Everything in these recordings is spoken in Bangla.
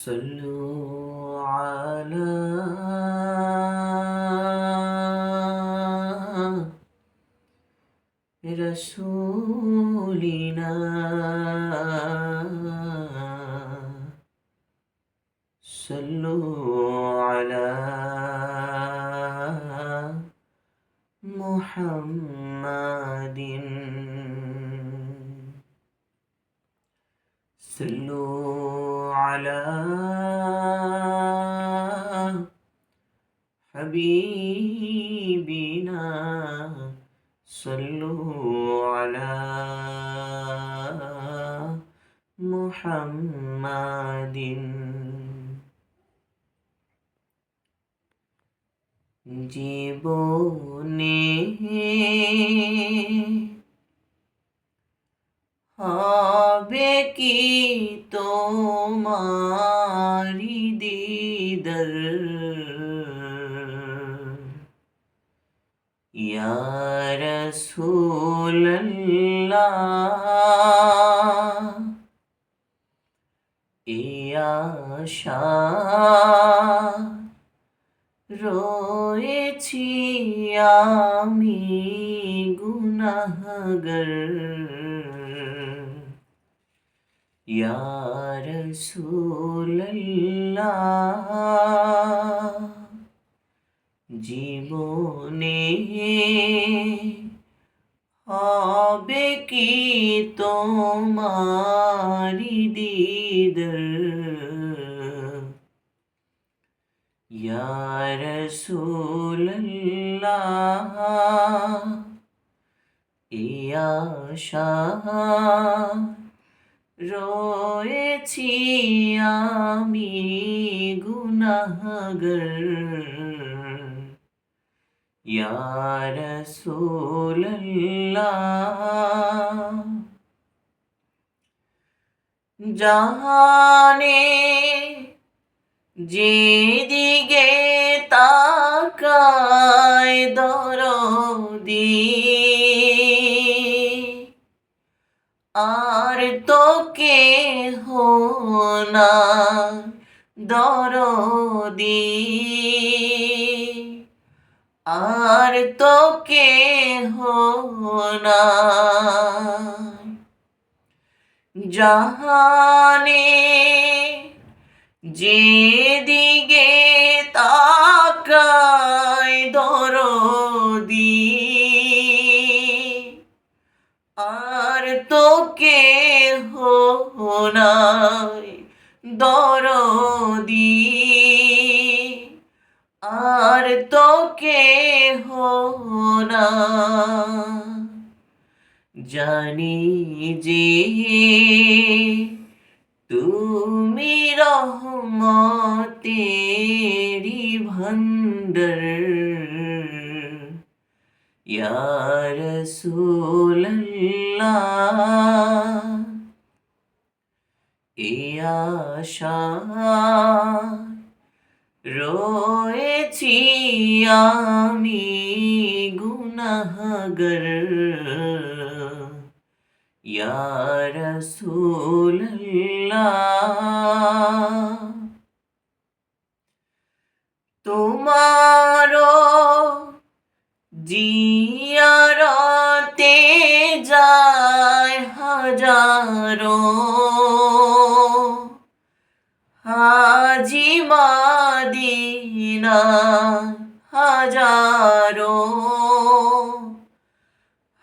صلوا على رسولنا صلوا على محمد صلوا على حبيبنا صلوا على محمد জীবনে হবে কি তোমারি দিদার ইয়া রাসূলুল্লাহ ইয়া শাহ রয়েছি আমি গুনাহগার ইয়া রাসূলুল্লাহ জীবনে হবে কি তোমারি দিদার ইয়া রাসূলুল্লাহ ইয়া শাহ রয়েছি আমি গুনাহগার ইয়া রাসূলুল্লাহ জাহানে যেদিকে তাকায় দরদি আর তো কেহ না দরদি আর তো কেহ না জাহানে যেদিকে তাকায় দরদি আর তো কেহ নাই দরদি আর তো কেহ না জানি যে তুমি রহমতেরি ভান্ডার ইয়া রাসূলুল্লাহ ইয়া শাহ রয়েছি আমি গুনাহগার ইয়া রাসূলুল্লাহ তোমারো জিয়ারতে যায় হাজারো হাজি মদিনা হাজারো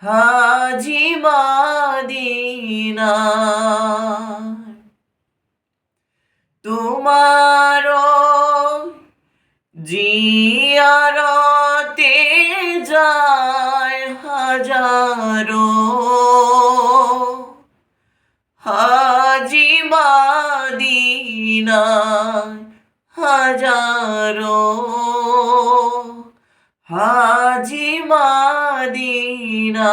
হাজি মদিনা তোমারো জিয়ারতে যায় হাজারো হাজি মদিনা হাজারো হাজি মদিনা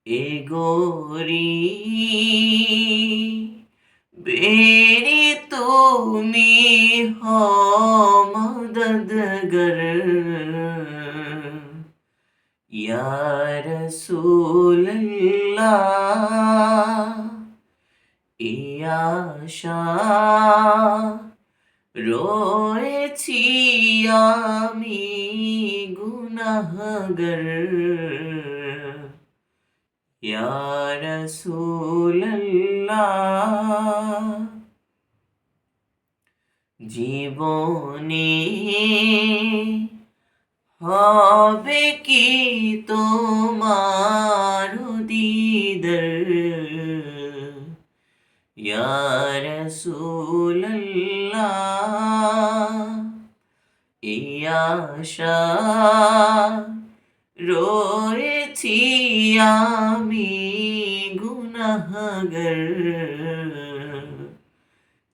এগোরি বেরি তুমি হো মদদগার ইয়া রাসূলুল্লাহ আশা রয়েছি আমি গুনাহগার ইয়া রাসূলাল্লাহ জীবনে হবে কি তোমার দিদার ইয়া রাসূলাল্লাহ এই আশা রয়েছি আমি গুনাহগার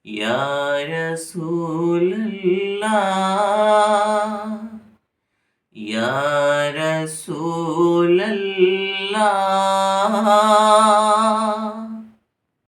ইয়া রাসূলাল্লাহ ইয়া রাসূলাল্লাহ